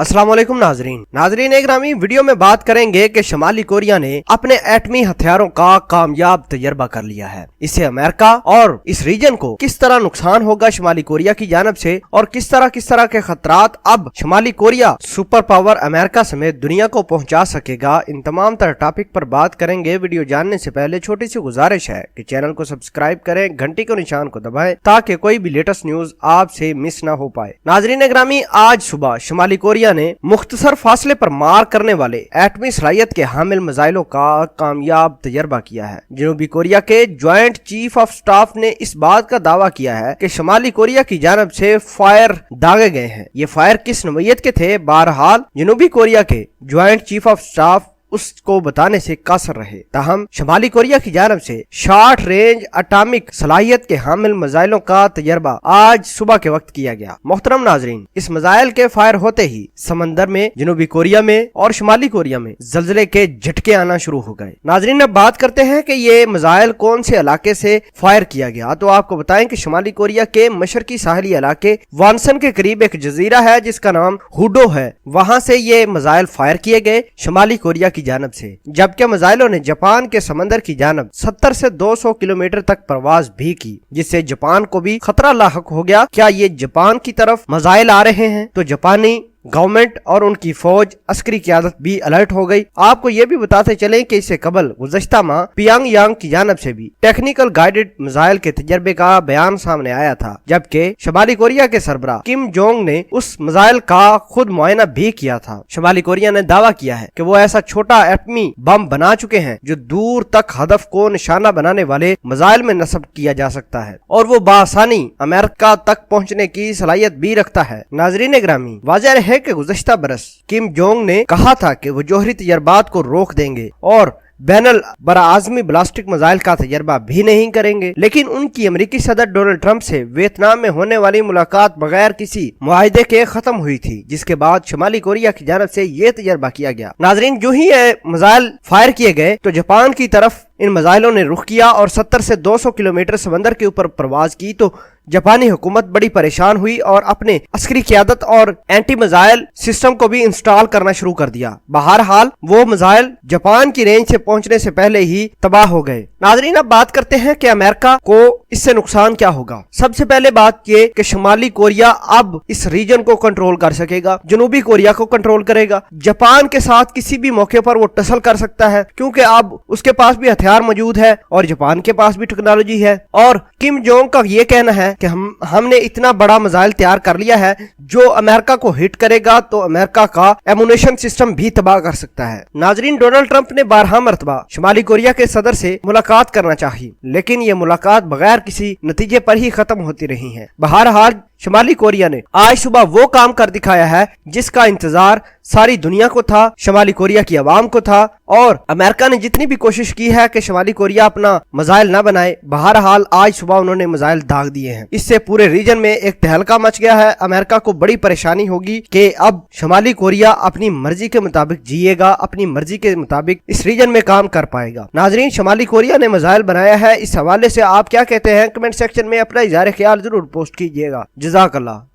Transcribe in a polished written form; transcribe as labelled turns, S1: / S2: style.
S1: अस्सलाम वालेकुम नाजरीन इकरामी, वीडियो में बात करेंगे कि शुमाली कोरिया ने अपने एटमी हथियारों का कामयाब तजर्बा कर लिया है। इससे अमेरिका और इस रीजन को किस तरह नुकसान होगा शुमाली कोरिया की जानब से और किस तरह के खतरात अब शुमाली कोरिया सुपर पावर अमेरिका समेत दुनिया को पहुंचा सकेगा, इन तमाम तरह टॉपिक पर बात करेंगे। वीडियो जानने से पहले छोटी सी गुजारिश है कि चैनल को सब्सक्राइब करें, घंटी के निशान को दबाएं ताकि कोई भी लेटेस्ट न्यूज आपसे मिस ना हो पाए। नाजरीन इकरामी, आज सुबह शुमाली कोरिया ने मुख्तसर फासले पर मार करने वाले एटमी सलाहियत के हामिल मिसाइलों का कामयाब तजर्बा किया है। जनूबी कोरिया के ज्वाइंट चीफ ऑफ स्टाफ ने इस बात का दावा किया है कि शुमाली कोरिया की जानब से फायर दागे गए हैं। ये फायर किस नौइयत के थे, बहरहाल जनूबी कोरिया के ज्वाइंट चीफ ऑफ स्टाफ उसको बताने से कासर रहे। ताहम शुमाली कोरिया की जानब से शॉर्ट रेंज एटॉमिक सलाहियत के हामिल मिसाइलों का तजर्बा आज सुबह के वक्त किया गया। मोहतरम नाजरीन, इस मिसाइल के फायर होते ही समंदर में, जनूबी कोरिया में और शुमाली कोरिया में जल्जले के झटके आना शुरू हो गए। नाजरीन, अब बात करते हैं कि ये मिसाइल कौन से इलाके से फायर किया गया। तो आपको बताएं कि शुमाली कोरिया के मशरकी साहली इलाके वानसन के करीब एक जजीरा है जिसका नाम हुडो है, वहां से ये मिसाइल फायर किए गए शुमाली कोरिया की जानब से, जबकि मिसाइलों ने जापान के समंदर की जानब 70 से 200 किलोमीटर तक परवाज भी की, जिससे जापान को भी खतरा लाहक हो गया। क्या ये जापान की तरफ मिसाइल आ रहे हैं? तो जापानी गवर्नमेंट और उनकी फौज अस्करी क़यादत भी अलर्ट हो गई। आपको ये भी बताते चलें कि इससे कबल गुज़श्ता माह पियांगयांग की जानब से भी टेक्निकल गाइडेड मिसाइल के तजर्बे का बयान सामने आया था, जबकि शुमाली कोरिया के सरबराह किम जोंग ने उस मिसाइल का खुद मुआयना भी किया था। शुमाली कोरिया ने दावा किया है कि वो ऐसा छोटा एटमी बम बना चुके हैं जो दूर तक हदफ को निशाना बनाने वाले मिसाइल में नस्ब किया जा सकता है और वो बासानी अमेरिका तक पहुँचने की सलाहियत भी रखता है। नाजरीन इकरामी, वाज़ेह है कि गुज़श्ता बरस किम जोंग ने कहा था कि वो जौहरी तजर्बात को रोक देंगे और बैनल बराआज़मी ब्लास्टिक मिसाइल का तजर्बा भी नहीं करेंगे, लेकिन उनकी अमेरिकी सदर डोनाल्ड ट्रंप से वियतनाम में होने वाली मुलाकात बगैर किसी मुआहदे के खत्म हुई थी, जिसके बाद शुमाली कोरिया की जानब से ये तजर्बा किया गया। नाजरीन, जो ही मिसाइल फायर किए गए तो जापान की तरफ इन मिसाइलों ने रुख किया और 70 से 200 किलोमीटर समंदर के ऊपर परवाज की। तो जापानी हुकूमत बड़ी परेशान हुई और अपने अस्करी क़यादत और एंटी मिसाइल सिस्टम को भी इंस्टॉल करना शुरू कर दिया। बहरहाल वो मिसाइल जापान की रेंज से पहुंचने से पहले ही तबाह हो गए। नाजरीन, अब बात करते हैं कि अमेरिका को इससे नुकसान क्या होगा। सबसे पहले बात ये कि शुमाली कोरिया अब इस रीजन को कंट्रोल कर सकेगा, जनूबी कोरिया को कंट्रोल करेगा। जापान के साथ किसी भी मौके पर वो टसल कर सकता है क्योंकि अब उसके पास भी हथियार मौजूद है और जापान के पास भी टेक्नोलॉजी है। और किम जोंग का ये कहना है कि हमने इतना बड़ा मिसाइल तैयार कर लिया है जो अमेरिका को हिट करेगा तो अमेरिका का एमुनेशन सिस्टम भी तबाह कर सकता है। नाजरीन, डोनाल्ड ट्रंप ने 12 मरतबा शुमाली कोरिया के सदर से मुलाकात करना चाहिए, लेकिन ये मुलाकात बगैर किसी नतीजे पर ही खत्म होती रही है। बहरहाल शुमाली कोरिया ने आज सुबह वो काम कर दिखाया है जिसका इंतजार सारी दुनिया को था, शुमाली कोरिया की आवाम को था, और अमेरिका ने जितनी भी कोशिश की है कि शुमाली कोरिया अपना मिसाइल न बनाए, बहरहाल आज सुबह उन्होंने मिसाइल दाग दिए हैं। इससे पूरे रीजन में एक तहलका मच गया है। अमेरिका को बड़ी परेशानी होगी कि अब शुमाली कोरिया अपनी मर्जी के मुताबिक जिएगा, अपनी मर्जी के मुताबिक इस रीजन में काम कर पाएगा। नाजरीन, शुमाली कोरिया ने मिसाइल बनाया है, इस हवाले से आप क्या कहते हैं? कमेंट सेक्शन में अपना इज़हार ख्याल जरूर पोस्ट कीजिएगा। जज़ाकल्लाह।